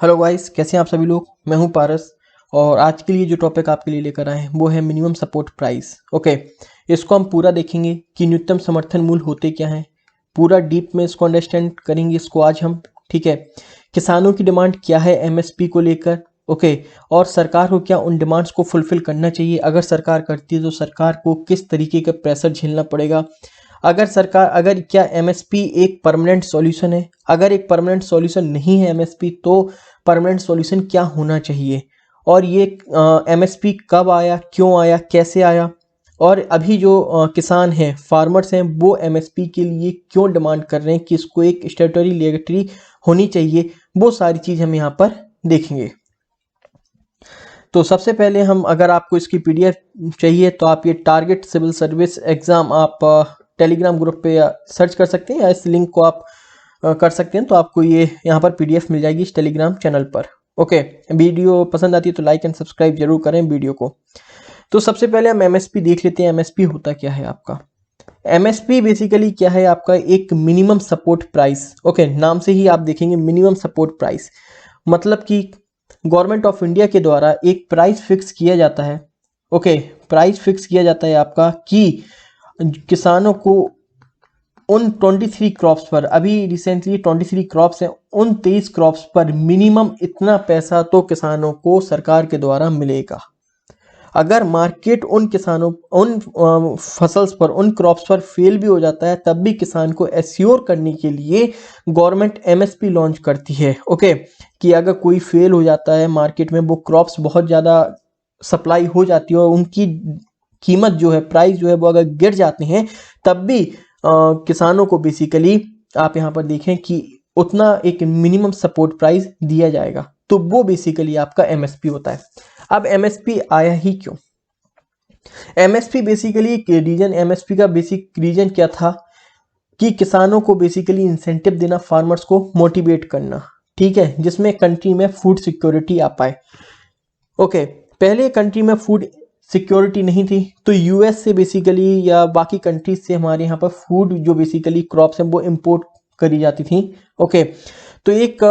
Hello guys, कैसे हैं आप सभी लोग। मैं हूं पारस और आज के लिए जो टॉपिक आपके लिए लेकर आए हैं वो है मिनिमम सपोर्ट प्राइस। ओके, इसको हम पूरा देखेंगे कि न्यूनतम समर्थन मूल्य होते क्या हैं। पूरा डीप में इसको अंडरस्टैंड करेंगे इसको आज हम। ठीक है, किसानों की डिमांड क्या है एमएसपी को लेकर। ओके, और सरकार को क्या उन डिमांड्स को फुलफिल करना चाहिए, अगर सरकार करती है तो सरकार को किस तरीके का प्रेशर झेलना पड़ेगा। अगर क्या एमएसपी एक परमानेंट सॉल्यूशन है, अगर एक परमानेंट सॉल्यूशन नहीं है एमएसपी तो परमानेंट सॉल्यूशन क्या होना चाहिए। और ये एमएसपी कब आया, क्यों आया, कैसे आया, और अभी जो किसान हैं, फार्मर्स हैं, वो एमएसपी के लिए क्यों डिमांड कर रहे हैं कि इसको एक स्टेटरी लेगेटरी होनी चाहिए। वो सारी चीज़ हम यहाँ पर देखेंगे। तो सबसे पहले हम, अगर आपको इसकी पीडीएफ चाहिए तो आप ये टारगेट सिविल सर्विस एग्ज़ाम आप टेलीग्राम ग्रुप पे सर्च कर सकते हैं या इस लिंक को आप कर सकते हैं, तो आपको ये यहाँ पर पीडीएफ मिल जाएगी इस टेलीग्राम चैनल पर। ओके, वीडियो पसंद आती है तो लाइक एंड सब्सक्राइब जरूर करें वीडियो को। तो सबसे पहले हम एमएसपी देख लेते हैं। एमएसपी होता क्या है आपका। एमएसपी बेसिकली क्या है आपका, एक मिनिमम सपोर्ट प्राइस। ओके, नाम से ही आप देखेंगे मिनिमम सपोर्ट प्राइस, मतलब कि गवर्नमेंट ऑफ इंडिया के द्वारा एक प्राइस फिक्स किया जाता है। ओके, प्राइस फिक्स किया जाता है आपका कि किसानों को उन 23 क्रॉप्स पर, अभी रिसेंटली 23 क्रॉप्स हैं, उन 23 क्रॉप्स पर मिनिमम इतना पैसा तो किसानों को सरकार के द्वारा मिलेगा। अगर मार्केट उन किसानों उन फसल्स पर, उन क्रॉप्स पर फेल भी हो जाता है तब भी किसान को एश्योर करने के लिए गवर्नमेंट एमएसपी लॉन्च करती है। ओके, कि अगर कोई फेल हो जाता है मार्केट में, वो क्रॉप्स बहुत ज़्यादा सप्लाई हो जाती है और उनकी कीमत जो है, प्राइस जो है वो अगर गिर जाते हैं तब भी किसानों को बेसिकली आप यहाँ पर देखें कि उतना एक मिनिमम सपोर्ट प्राइस दिया जाएगा। तो वो बेसिकली आपका एमएसपी होता है। अब एमएसपी आया ही क्यों। एमएसपी बेसिकली रीजन, एमएसपी का बेसिक रीजन क्या था कि किसानों को बेसिकली इंसेंटिव देना, फार्मर्स को मोटिवेट करना। ठीक है, जिसमें कंट्री में फूड सिक्योरिटी आ पाए। ओके, पहले कंट्री में फूड सिक्योरिटी नहीं थी तो यूएस से बेसिकली या बाकी कंट्रीज से हमारे यहाँ पर फूड जो बेसिकली क्रॉप्स हैं वो इंपोर्ट करी जाती थी। ओके, तो एक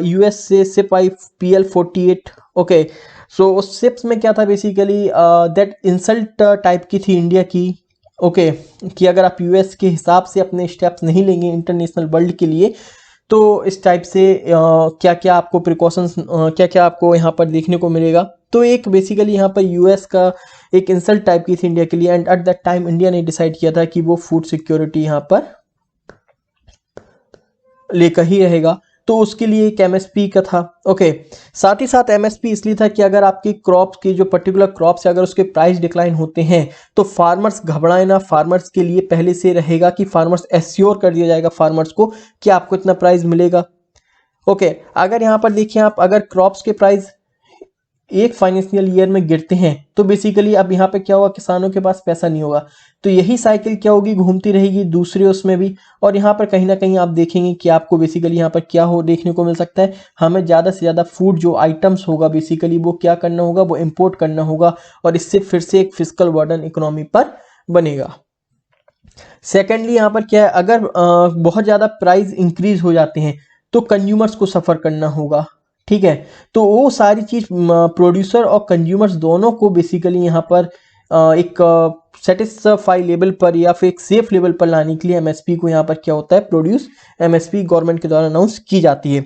यूएस से सिप आई PL48। ओके, सो उस सिप्स में क्या था बेसिकली, दैट इंसल्ट टाइप की थी इंडिया की। ओके, कि अगर आप यूएस के हिसाब से अपने स्टेप्स नहीं लेंगे इंटरनेशनल वर्ल्ड के लिए तो इस टाइप से क्या क्या आपको प्रिकॉशंस, क्या क्या आपको यहाँ पर देखने को मिलेगा। तो एक बेसिकली यहाँ पर यूएस का एक इंसल्ट टाइप की थी इंडिया के लिए, and at that time India ने डिसाइड किया था कि वो फूड सिक्योरिटी यहाँ पर लेकर ही रहेगा। तो उसके लिए एक एमएसपी का था। ओके, साथ ही साथ एमएसपी इसलिए था कि अगर आपकी क्रॉप्स की जो पर्टिकुलर क्रॉप्स है अगर उसके प्राइस डिक्लाइन होते हैं तो फार्मर्स घबराए ना। फार्मर्स के लिए पहले से रहेगा कि फार्मर्स एश्योर कर दिया जाएगा फार्मर्स को कि आपको इतना प्राइस मिलेगा। ओके, अगर यहाँ पर देखिए आप, अगर क्रॉप्स के प्राइस एक फाइनेंशियल ईयर में गिरते हैं तो बेसिकली अब यहाँ पे क्या होगा, किसानों के पास पैसा नहीं होगा। तो यही साइकिल क्या होगी, घूमती रहेगी दूसरे उसमें भी। और यहाँ पर कहीं ना कहीं आप देखेंगे कि आपको बेसिकली यहाँ पर क्या हो देखने को मिल सकता है, हमें ज़्यादा से ज़्यादा फूड जो आइटम्स होगा बेसिकली वो क्या करना होगा, वो इम्पोर्ट करना होगा और इससे फिर से एक फिस्कल बर्डन इकोनॉमी पर बनेगा। सेकेंडली यहाँ पर क्या है, अगर बहुत ज़्यादा प्राइस इंक्रीज हो जाते हैं तो कंज्यूमर्स को सफ़र करना होगा। ठीक है, तो वो सारी चीज़ प्रोड्यूसर और कंज्यूमर्स दोनों को बेसिकली यहाँ पर एक सेटिस्फाई लेवल पर या फिर एक सेफ लेवल पर लाने के लिए एमएसपी को यहाँ पर क्या होता है, प्रोड्यूस एमएसपी गवर्नमेंट के द्वारा अनाउंस की जाती है।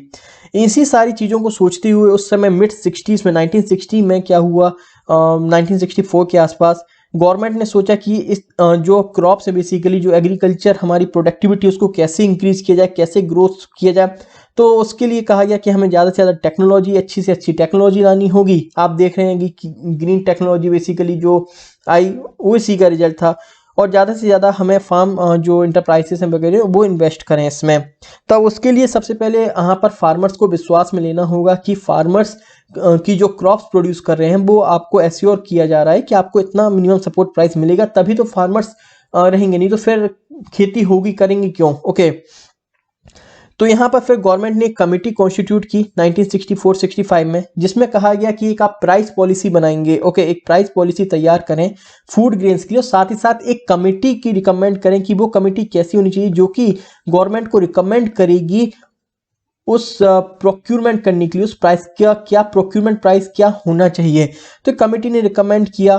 इसी सारी चीज़ों को सोचते हुए उस समय मिड 60s में, 1960 में क्या हुआ, 1964 के आसपास गवर्नमेंट ने सोचा कि इस जो क्रॉप्स है बेसिकली, जो एग्रीकल्चर हमारी प्रोडक्टिविटी उसको कैसे इंक्रीज किया जाए, कैसे ग्रोथ किया जाए। तो उसके लिए कहा गया कि हमें ज़्यादा से ज़्यादा टेक्नोलॉजी, अच्छी से अच्छी टेक्नोलॉजी लानी होगी। आप देख रहे हैं कि ग्रीन टेक्नोलॉजी बेसिकली जो आई वो इसी का रिजल्ट था। और ज़्यादा से ज़्यादा हमें फार्म जो इंटरप्राइजेस हैं वगैरह वो इन्वेस्ट करें इसमें। तो उसके लिए सबसे पहले यहाँ पर फार्मर्स को विश्वास में लेना होगा कि फार्मर्स की जो क्रॉप्स प्रोड्यूस कर रहे हैं वो आपको एश्योर किया जा रहा है कि आपको इतना मिनिमम सपोर्ट प्राइस मिलेगा, तभी तो फार्मर्स रहेंगे, नहीं तो फिर खेती होगी, करेंगे क्यों। ओके, तो यहाँ पर फिर गवर्नमेंट ने एक कमेटी कॉन्स्टिट्यूट की 1964-65 में, जिसमें कहा गया कि एक आप प्राइस पॉलिसी बनाएंगे। ओके, एक प्राइस पॉलिसी तैयार करें फूड ग्रेन्स के लिए, साथ ही साथ एक कमेटी की रिकमेंड करें कि वो कमेटी कैसी होनी चाहिए जो कि गवर्नमेंट को रिकमेंड करेगी उस प्रोक्यूरमेंट करने के लिए उस प्राइस का क्या प्रोक्यूरमेंट प्राइस क्या होना चाहिए। तो कमेटी ने रिकमेंड किया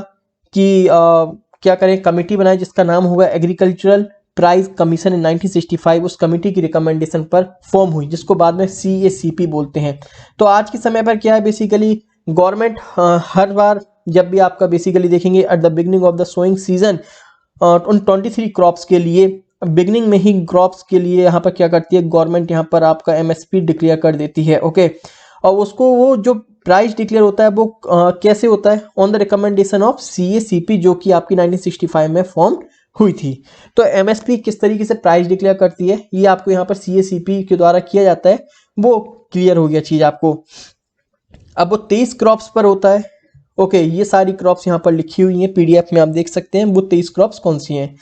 कि क्या करें, कमेटी बनाए जिसका नाम होगा एग्रीकल्चरल प्राइस कमीशन इन 1965। उस कमेटी की रिकमेंडेशन पर फॉर्म हुई, जिसको बाद में CACP बोलते हैं। तो आज के समय पर क्या है, बेसिकली गवर्नमेंट हर बार जब भी आपका बेसिकली देखेंगे at the beginning of the sowing season उन 23 क्रॉप्स के लिए बिगनिंग में ही क्रॉप्स के लिए यहाँ पर क्या करती है गवर्नमेंट, यहाँ पर आपका MSP डिक्लेयर कर देती है। ओके, और उसको वो जो प्राइस डिक्लेयर होता है वो कैसे होता है, on the recommendation of CACP, जो कि आपकी 1965 में फॉर्म हुई थी। तो MSP किस तरीके से प्राइस डिक्लेयर करती है ये आपको यहाँ पर CACP के द्वारा किया जाता है, वो क्लियर हो गया चीज आपको। अब वो 23 क्रॉप्स पर होता है। ओके, ये सारी क्रॉप्स यहाँ पर लिखी हुई हैं, PDF में आप देख सकते हैं वो 23 क्रॉप्स कौन सी हैं।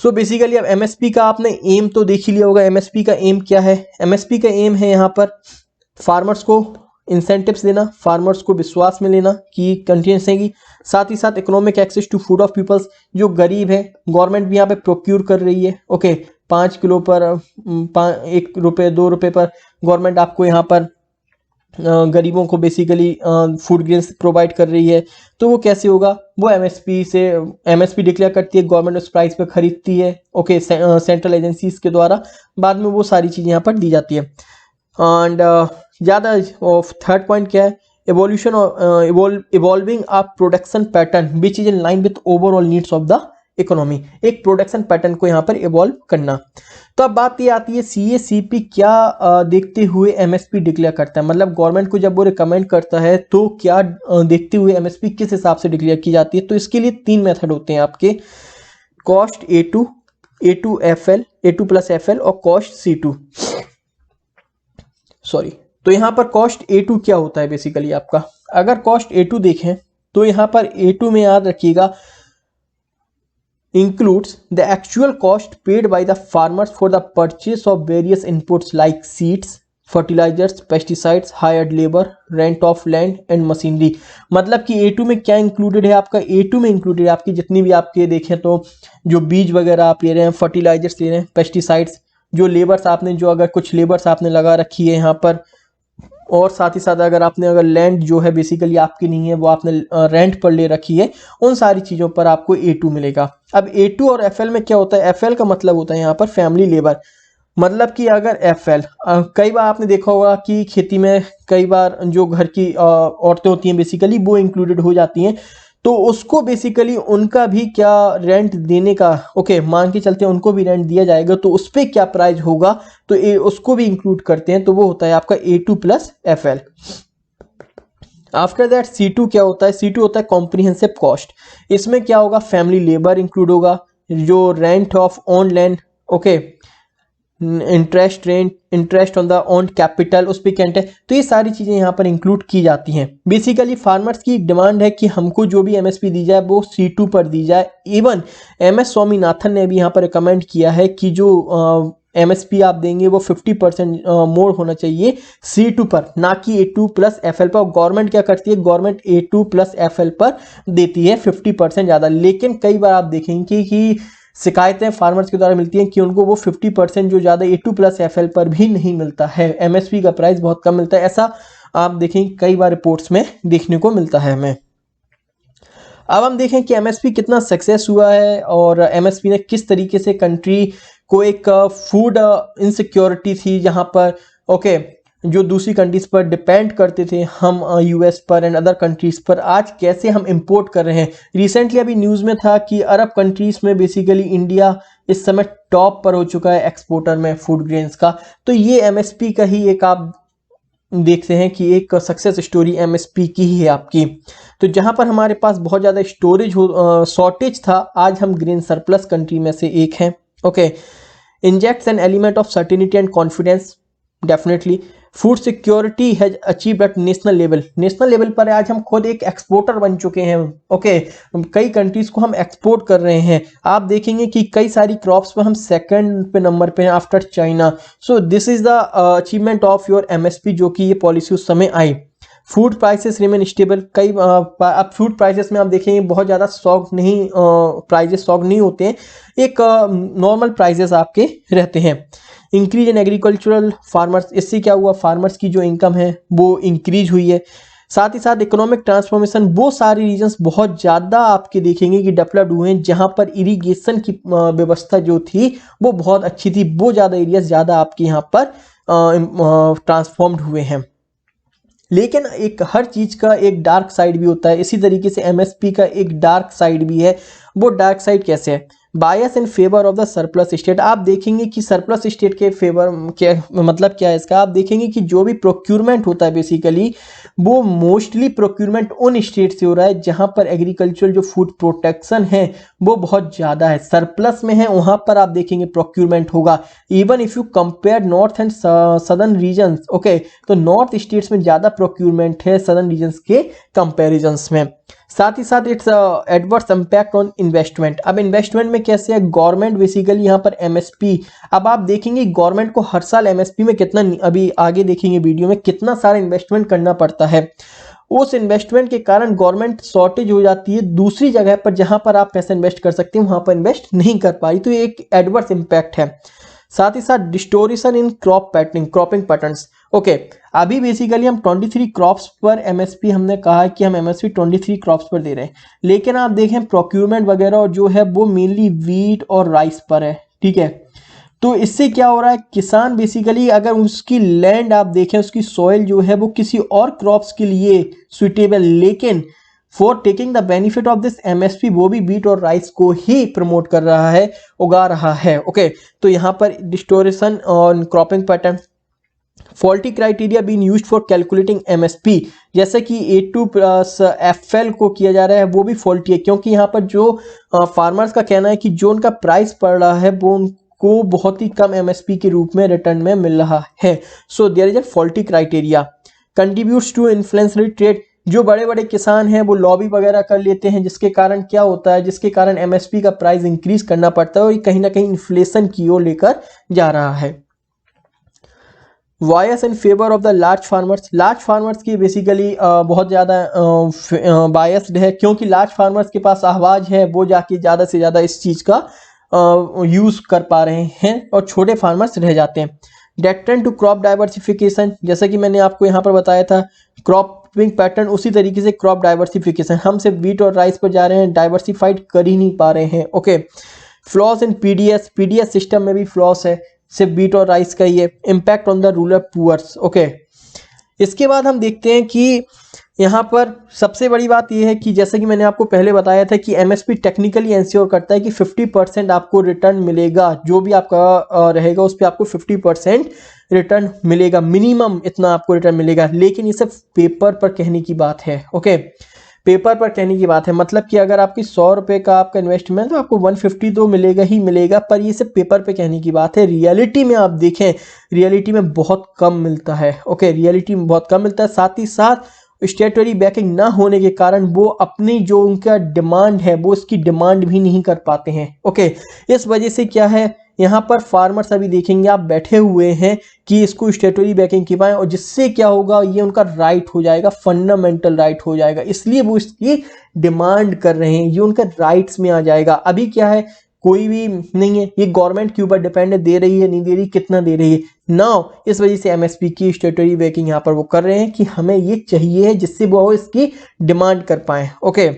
सो बेसिकली अब MSP का आपने एम तो देख ही लिया होगा। MSP का एम क्या है, MSP का एम है यहाँ पर फार्मर्स को इंसेंटिव्स देना, फार्मर्स को विश्वास में लेना कि कंटिन्यूस रहेगी, साथ ही साथ economic access to food of peoples, जो गरीब है गवर्नमेंट भी यहाँ पे प्रोक्यूर कर रही है। ओके, 5 किलो पर 1 रुपये 2 रुपये पर गवर्नमेंट आपको यहाँ पर गरीबों को बेसिकली फूड ग्रेन्स प्रोवाइड कर रही है। तो वो कैसे होगा, वो MSP डिक्लेयर करती है, गवर्नमेंट उस प्राइस पे खरीदती है। ओके, सेंट्रल एजेंसीज के द्वारा बाद में वो सारी चीज़ें यहाँ पर दी जाती है। एंड ज़्यादा ऑफ थर्ड पॉइंट क्या है, evolution evolving a production pattern which is in line with overall needs of the economy, एक प्रोडक्शन पैटर्न को यहाँ पर इवॉल्व करना। तो अब बात ये आती है CACP क्या देखते हुए MSP डिक्लेयर करता है, मतलब गवर्नमेंट को जब वो रिकमेंड करता है तो क्या देखते हुए MSP किस हिसाब से डिक्लेयर की जाती है। तो इसके लिए 3 मेथड होते हैं आपके, कॉस्ट A2, A2FL, A2+FL और कॉस्ट C2। सॉरी, तो यहाँ पर कॉस्ट A2 क्या होता है बेसिकली आपका, अगर कॉस्ट A2 देखें तो यहाँ पर A2 में याद रखिएगा includes the actual cost paid by the farmers for the purchase of various inputs like seeds, fertilizers, pesticides, hired labor, rent of land and machinery। मतलब कि A2 में क्या इंक्लूडेड है आपका, A2 में इंक्लूडेड है आपकी जितनी भी आपके देखें तो जो बीज वगैरह आप ले रहे हैं, फर्टिलाइजर्स ले रहे हैं, पेस्टिसाइड्स, जो लेबर्स आपने जो अगर कुछ लेबर्स आपने लगा रखी है यहाँ पर, और साथ ही साथ अगर लैंड जो है बेसिकली आपकी नहीं है वो आपने रेंट पर ले रखी है, उन सारी चीज़ों पर आपको A2 मिलेगा। अब A2 और FL में क्या होता है, FL का मतलब होता है यहाँ पर फैमिली लेबर, मतलब कि अगर FL कई बार आपने देखा होगा कि खेती में कई बार जो घर की औरतें होती हैं बेसिकली वो इंक्लूडेड हो जाती हैं, तो उसको बेसिकली उनका भी क्या रेंट देने का, ओके मान के चलते हैं उनको भी रेंट दिया जाएगा तो उस पर क्या प्राइस होगा, तो उसको भी इंक्लूड करते हैं, तो वो होता है आपका A2+FL। आफ्टर दैट C2 क्या होता है, C2 होता है कॉम्प्रिहेंसिव कॉस्ट। इसमें क्या होगा, फैमिली लेबर इंक्लूड होगा, जो rent of on land, okay, interest on the on capital उस पर कैंट है, तो ये सारी चीज़ें यहाँ पर इंक्लूड की जाती हैं। बेसिकली फार्मर्स की डिमांड है कि हमको जो भी MSP दी जाए वो C2 पर दी जाए। इवन MS स्वामीनाथन ने भी यहाँ पर रिकमेंड किया है कि जो MSP आप देंगे वो 50% मोर होना चाहिए C2 पर, ना कि A2+FL पर। गवर्नमेंट क्या करती है, गवर्नमेंट A2+FL पर देती है 50% ज़्यादा, लेकिन कई बार आप देखेंगे कि शिकायतें फार्मर्स के द्वारा मिलती हैं कि उनको वो 50% जो ज़्यादा A2+FL पर भी नहीं मिलता है, MSP का प्राइस बहुत कम मिलता है, ऐसा आप देखें कई बार रिपोर्ट्स में देखने को मिलता है हमें। अब हम देखें कि MSP कितना सक्सेस हुआ है और MSP ने किस तरीके से कंट्री को एक फूड इनसिक्योरिटी थी जहाँ पर ओके जो दूसरी कंट्रीज पर डिपेंड करते थे हम US पर एंड अदर कंट्रीज पर, आज कैसे हम इंपोर्ट कर रहे हैं। रिसेंटली अभी न्यूज़ में था कि अरब कंट्रीज में बेसिकली इंडिया इस समय टॉप पर हो चुका है एक्सपोर्टर में फूड ग्रेन्स का। तो ये MSP का ही एक आप देखते हैं कि एक सक्सेस स्टोरी MSP की ही है आपकी। तो जहां पर हमारे पास बहुत ज़्यादा स्टोरेज शॉर्टेज था, आज हम ग्रेन सरप्लस कंट्री में से एक हैं। Okay, injects an element of certainty and confidence, definitely food security has achieved at national level पर आज हम खुद एक एक्सपोर्टर बन चुके हैं। ओके, कई कंट्रीज को हम एक्सपोर्ट कर रहे हैं। आप देखेंगे कि कई सारी क्रॉप्स पर हम सेकंड पे नंबर पे हैं after China. So this is the achievement of your MSP, जो कि ये पॉलिसी उस समय आई। फूड प्राइसेस रिमेन स्टेबल, कई अब फूड प्राइसेस में आप देखेंगे बहुत ज़्यादा प्राइजेस शॉक नहीं होते हैं, एक नॉर्मल प्राइजेस आपके रहते हैं। इंक्रीज इन एग्रीकल्चरल फार्मर्स, इससे क्या हुआ, फार्मर्स की जो इनकम है वो इंक्रीज हुई है। साथ ही साथ इकोनॉमिक ट्रांसफॉर्मेशन, वो सारे रीजन्स बहुत ज़्यादा आपके देखेंगे कि डेवलप्ड हुए हैं, जहाँ पर इरिगेशन की व्यवस्था जो थी वो बहुत अच्छी थी, वो ज़्यादा एरियाज ज़्यादा आपके यहाँ पर ट्रांसफॉर्म्ड हुए हैं। लेकिन एक हर चीज़ का एक डार्क साइड भी होता है, इसी तरीके से एमएसपी का एक डार्क साइड भी है। वो डार्क साइड कैसे है, bias in favour of the surplus state. आप देखेंगे कि सरप्लस स्टेट के फेवर क्या मतलब क्या है इसका, आप देखेंगे कि जो भी प्रोक्यूरमेंट होता है बेसिकली वो मोस्टली प्रोक्यूरमेंट उन स्टेट से हो रहा है जहां पर एग्रीकल्चरल जो फूड प्रोटेक्शन है वो बहुत ज़्यादा है, सरप्लस में है, वहां पर आप देखेंगे प्रोक्यूरमेंट होगा। Even if you compare north and southern regions, okay, तो नॉर्थ स्टेट्स में ज़्यादा प्रोक्यूरमेंट है सदर्न रीजन्स के कंपेरिजन्स में। साथ ही साथ it's adverse impact on investment. अब इन्वेस्टमेंट में कैसे है, गवर्नमेंट बेसिकली यहाँ पर एमएसपी, अब आप देखेंगे गवर्नमेंट को हर साल एमएसपी में कितना, अभी आगे देखेंगे वीडियो में, कितना सारा इन्वेस्टमेंट करना पड़ता है। उस इन्वेस्टमेंट के कारण गवर्नमेंट शॉर्टेज हो जाती है, दूसरी जगह पर जहां पर आप पैसा इन्वेस्ट कर सकते हैं वहां पर इन्वेस्ट नहीं कर पाई, तो ये एक एडवर्स इम्पैक्ट है। साथ ही साथ डिस्टोरेशन इन क्रॉपिंग पैटर्न्स, ओके, अभी बेसिकली हम 23 क्रॉप्स पर एमएसपी, हमने कहा है कि हम एमएसपी 23 क्रॉप्स पर दे रहे हैं, लेकिन आप देखें प्रोक्यूरमेंट वगैरह जो है वो मेनली वीट और राइस पर है, ठीक है। तो इससे क्या हो रहा है, किसान बेसिकली अगर उसकी लैंड आप देखें, उसकी सॉइल जो है वो किसी और क्रॉप्स के लिए सुइटेबल, लेकिन for taking the benefit of this MSP वो भी बीट और राइस को ही प्रमोट कर रहा है, उगा रहा है, ओके। तो यहाँ पर डिस्टोरेशन और cropping pattern, faulty criteria been used for calculating MSP, जैसे कि A2 प्लस FL को किया जा रहा है वो भी फॉल्टी है, क्योंकि यहाँ पर जो फार्मर्स का कहना है कि जो उनका प्राइस पड़ रहा है वो उनको बहुत ही कम एमएसपी के रूप में रिटर्न में मिल रहा है। So there is a faulty criteria. Contributes to inflationary trade, जो बड़े बड़े किसान हैं वो लॉबी वगैरह कर लेते हैं, जिसके कारण क्या होता है, जिसके कारण एमएसपी का प्राइस इंक्रीज करना पड़ता है और कहीं ना कहीं इन्फ्लेशन की ओर लेकर जा रहा है। Bias in favour of the large farmers की बेसिकली बहुत ज़्यादा बायस्ड है, क्योंकि लार्ज फार्मर्स के पास आवाज़ है, वो जाके ज़्यादा से ज़्यादा इस चीज़ का यूज़ कर पा रहे हैं और छोटे फार्मर्स रह जाते हैं। डेट्रेंट टू क्रॉप डाइवर्सिफिकेशन, जैसा कि मैंने आपको यहाँ पर बताया था क्रॉपिंग पैटर्न, उसी तरीके से क्रॉप डाइवर्सिफिकेशन, हम सिर्फ वीट और राइस पर जा रहे हैं, डाइवर्सिफाइड कर ही नहीं पा रहे हैं, ओके। फ्लॉस इन पीडीएस सिस्टम में भी फ्लॉस है, सिर्फ बीट और राइस का ही है। Impact on the rural poors, okay. इसके बाद हम देखते हैं कि यहाँ पर सबसे बड़ी बात यह है कि जैसे कि मैंने आपको पहले बताया था कि एमएसपी टेक्निकली इंश्योर करता है कि 50% आपको रिटर्न मिलेगा, जो भी आपका रहेगा उस पर आपको 50% रिटर्न मिलेगा, मिनिमम इतना आपको रिटर्न मिलेगा। लेकिन ये सिर्फ पेपर पर कहने की बात है, ओके, पेपर पर कहने की बात है। मतलब कि अगर आपकी 100 रुपये का आपका इन्वेस्टमेंट तो आपको 150 तो मिलेगा ही मिलेगा, पर ये सिर्फ पेपर पे कहने की बात है। रियलिटी में आप देखें, रियलिटी में बहुत कम मिलता है, ओके, रियलिटी में बहुत कम मिलता है। साथ ही साथ स्टेटरी बैकिंग ना होने के कारण वो अपनी जो उनका डिमांड है वो इसकी डिमांड भी नहीं कर पाते हैं, ओके। इस वजह से क्या है, यहाँ पर फार्मर्स अभी देखेंगे आप बैठे हुए हैं कि इसको स्टेटरी बैकिंग की पाएं, और जिससे क्या होगा, ये उनका राइट हो जाएगा, फंडामेंटल राइट हो जाएगा, इसलिए वो इसकी डिमांड कर रहे हैं, ये उनका राइट्स में आ जाएगा। अभी क्या है, कोई भी नहीं है, ये गवर्नमेंट के ऊपर डिपेंड है, दे रही है नहीं दे रही, कितना दे रही है नाउ। इस वजह से एमएसपी की स्टेटरी बैकिंग यहाँ पर वो कर रहे हैं कि हमें ये चाहिए, जिससे वो इसकी डिमांड कर पाए, ओके।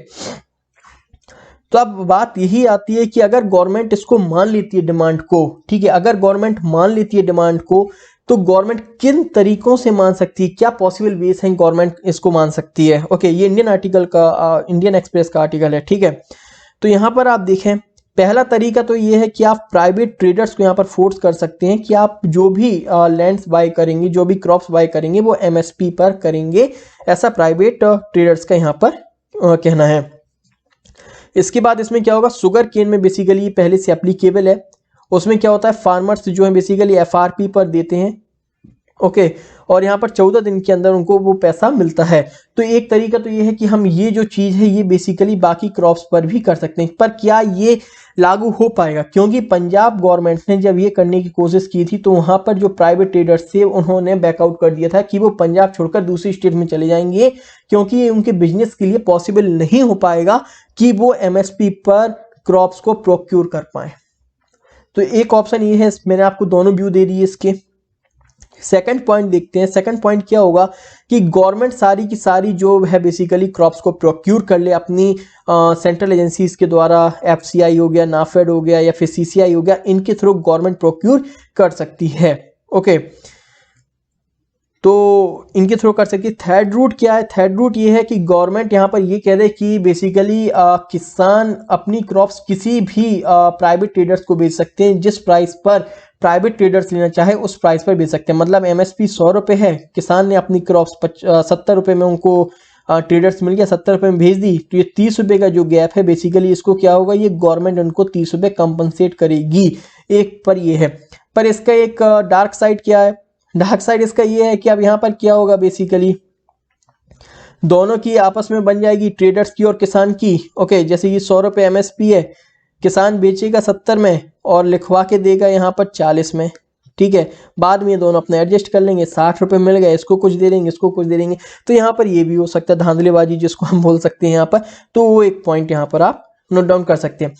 तो अब बात यही आती है कि अगर गवर्नमेंट इसको मान लेती है डिमांड को, ठीक है, अगर गवर्नमेंट मान लेती है डिमांड को, तो गवर्नमेंट किन तरीकों से मान सकती है, क्या पॉसिबल वेज हैं गवर्नमेंट इसको मान सकती है, ओके। ये इंडियन एक्सप्रेस का आर्टिकल है, ठीक है। तो यहाँ पर आप देखें, पहला तरीका तो ये है कि आप प्राइवेट ट्रेडर्स को यहाँ पर फोर्स कर सकते हैं कि आप जो भी लैंड्स बाय करेंगे, जो भी क्रॉप्स बाय करेंगे वो एमएसपी पर करेंगे, ऐसा प्राइवेट ट्रेडर्स का यहाँ पर कहना है। इसके बाद इसमें क्या होगा, शुगर केन में बेसिकली पहले से एप्लीकेबल है। उसमें क्या होता है, फार्मर्स जो है बेसिकली एफआरपी पर देते हैं, ओके, और यहाँ पर 14 दिन के अंदर उनको वो पैसा मिलता है। तो एक तरीका तो ये है कि हम ये जो चीज़ है ये बेसिकली बाकी क्रॉप्स पर भी कर सकते हैं, पर क्या ये लागू हो पाएगा, क्योंकि पंजाब गवर्नमेंट ने जब ये करने की कोशिश की थी तो वहाँ पर जो प्राइवेट ट्रेडर्स थे उन्होंने बैकआउट कर दिया था कि वो पंजाब छोड़कर दूसरी स्टेट में चले जाएंगे, क्योंकि ये उनके बिजनेस के लिए पॉसिबल नहीं हो पाएगा कि वो एमएसपी पर क्रॉप्स को प्रोक्योर कर पाए। तो एक ऑप्शन ये है, मैंने आपको दोनों व्यू दे दिए इसके। सेकंड पॉइंट देखते हैं। सेकंड पॉइंट क्या होगा कि गवर्नमेंट सारी की सारी जो है बेसिकली क्रॉप्स को प्रोक्यूर कर ले अपनी सेंट्रल एजेंसीज के द्वारा, एफसीआई हो गया, नाफेड हो गया या फिर सीसीआई हो गया, इनके थ्रू गवर्नमेंट प्रोक्यूर कर सकती है। ओके, तो इनके थ्रू कर सकती है। थर्ड रूट क्या है? थर्ड रूट ये है कि गवर्नमेंट यहाँ पर ये कह दे कि बेसिकली किसान अपनी क्रॉप्स किसी भी प्राइवेट ट्रेडर्स को बेच सकते हैं, जिस प्राइस पर प्राइवेट ट्रेडर्स लेना चाहे उस प्राइस पर बेच सकते हैं। मतलब एमएसपी 100 रुपये है, किसान ने अपनी क्रॉप्स 70 रुपये में उनको ट्रेडर्स मिल गया, 70 रुपये में भेज दी, तो ये 30 रुपये का जो गैप है बेसिकली इसको क्या होगा, ये गवर्नमेंट उनको 30 रुपये कंपनसेट करेगी। एक पर ये है। पर इसका एक डार्क साइड क्या है? डार्क साइड इसका ये है कि अब यहाँ पर क्या होगा, बेसिकली दोनों की आपस में बन जाएगी, ट्रेडर्स की और किसान की। ओके, जैसे ये 100 रुपये एमएसपी है, किसान बेचेगा 70 में और लिखवा के देगा यहाँ पर 40 में। ठीक है, बाद में ये दोनों अपने एडजस्ट कर लेंगे, 60 रुपये मिल गए, इसको कुछ दे देंगे, इसको कुछ दे देंगे। तो यहाँ पर ये भी हो सकता है धांधलीबाजी, जिसको हम बोल सकते हैं यहाँ पर। तो वो एक पॉइंट यहाँ पर आप नोट डाउन कर सकते हैं।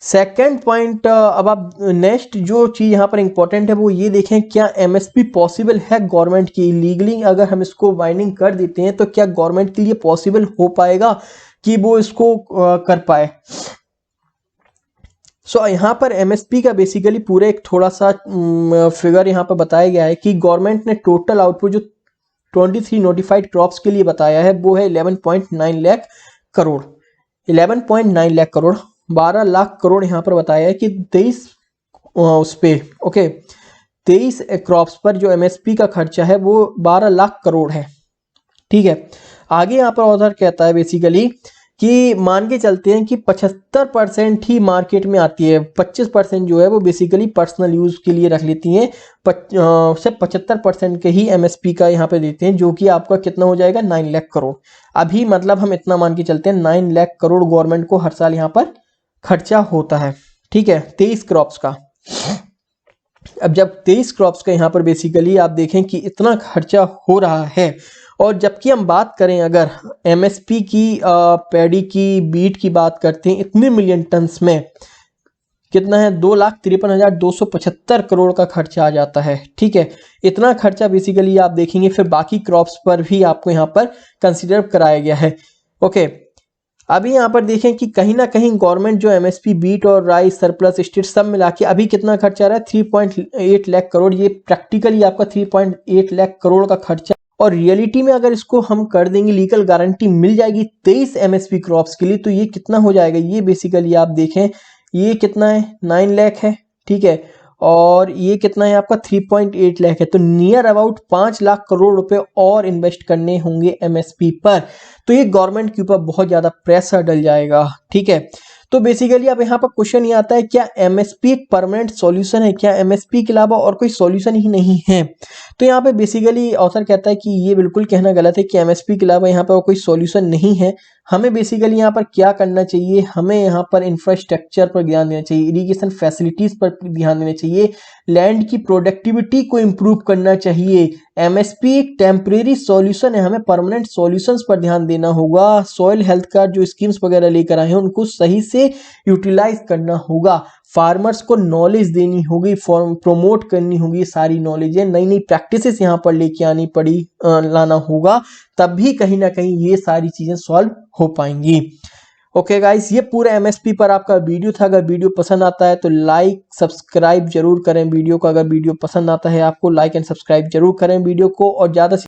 सेकेंड पॉइंट, अब आप नेक्स्ट जो चीज़ यहाँ पर इंपॉर्टेंट है वो ये देखें, क्या एमएसपी पॉसिबल है गवर्नमेंट की लीगली? अगर हम इसको बाइंडिंग कर देते हैं तो क्या गवर्नमेंट के लिए पॉसिबल हो पाएगा कि वो इसको कर पाए? सो यहाँ पर एमएसपी का बेसिकली पूरा एक थोड़ा सा फिगर यहाँ पर बताया गया है कि गवर्नमेंट ने टोटल आउटपुट जो 23 नोटिफाइड क्रॉप्स के लिए बताया है वो है 11.9 लाख करोड़। 11.9 लाख करोड़, 12 लाख करोड़ यहाँ पर बताया है कि 23 उस पे, ओके, 23 क्रॉप्स पर जो एमएसपी का खर्चा है वो 12 लाख करोड़ है। ठीक है, आगे यहाँ पर ऑथर कहता है बेसिकली कि मान के चलते हैं कि 75% ही मार्केट में आती है, 25% जो है वो बेसिकली पर्सनल यूज के लिए रख लेती हैं, सिर्फ 75% के ही एमएसपी का यहाँ पे देते हैं, जो कि आपका कितना हो जाएगा, 9 लाख करोड़। अभी मतलब हम इतना मान के चलते हैं 9 लाख करोड़ गवर्नमेंट को हर साल यहाँ पर खर्चा होता है। ठीक है, 23 क्रॉप्स का। अब जब 23 क्रॉप्स का यहाँ पर बेसिकली आप देखें कि इतना खर्चा हो रहा है, और जबकि हम बात करें अगर एमएसपी की, पैडी की, बीट की बात करते हैं, इतने मिलियन टन्स में कितना है, 2,53,275 करोड़ का खर्चा आ जाता है। ठीक है, इतना खर्चा बेसिकली आप देखेंगे फिर बाकी क्रॉप्स पर भी आपको यहाँ पर कंसिडर कराया गया है। ओके, अभी यहाँ पर देखें कि कहीं ना कहीं गवर्नमेंट जो एमएसपी, बीट और राइस, सरप्लस स्टेट सब मिला के अभी कितना खर्चा आ रहा है, 3.8 लाख करोड़। ये प्रैक्टिकली आपका 3.8 लाख करोड़ का खर्चा, और रियलिटी में अगर इसको हम कर देंगे, लीगल गारंटी मिल जाएगी 23 एमएसपी क्रॉप्स के लिए, तो ये कितना हो जाएगा, ये बेसिकली आप देखें ये कितना है, 9 लाख है। ठीक है, और ये कितना है आपका 3.8 लाख है। तो नियर अबाउट 5 लाख करोड़ रुपए और इन्वेस्ट करने होंगे एमएसपी पर। तो ये गवर्नमेंट के ऊपर बहुत ज्यादा प्रेशर डल जाएगा। ठीक है, तो बेसिकली अब यहाँ पर क्वेश्चन ये आता है, क्या एमएसपी एक परमानेंट सॉल्यूशन है? क्या एमएसपी के अलावा और कोई सॉल्यूशन ही नहीं है? तो यहाँ पे बेसिकली ऑथर कहता है कि ये बिल्कुल कहना गलत है कि एमएसपी के अलावा यहाँ पर कोई सॉल्यूशन नहीं है। हमें बेसिकली यहाँ पर क्या करना चाहिए, हमें यहाँ पर इंफ्रास्ट्रक्चर पर ध्यान देना चाहिए, इरिगेशन फैसिलिटीज पर ध्यान देना चाहिए, लैंड की प्रोडक्टिविटी को इम्प्रूव करना चाहिए। एमएसपी एक टेम्परेरी सॉल्यूशन है, हमें परमानेंट सॉल्यूशंस पर ध्यान देना होगा। सॉइल हेल्थ कार्ड जो स्कीम्स वगैरह लेकर आए हैं उनको सही से यूटिलाइज करना होगा, फार्मर्स को नॉलेज देनी होगी, प्रमोट करनी होगी, सारी नॉलेज है, नई नई प्रैक्टिसेस यहाँ पर लेके आनी पड़ी, लाना होगा, तभी कहीं ना कहीं ये सारी चीजें सॉल्व हो पाएंगी। ओके गाइस, ये पूरा एमएसपी पर आपका वीडियो था। अगर वीडियो पसंद आता है तो लाइक सब्सक्राइब जरूर करें वीडियो को। अगर वीडियो पसंद आता है आपको, लाइक एंड सब्सक्राइब जरूर करें वीडियो को, और ज्यादा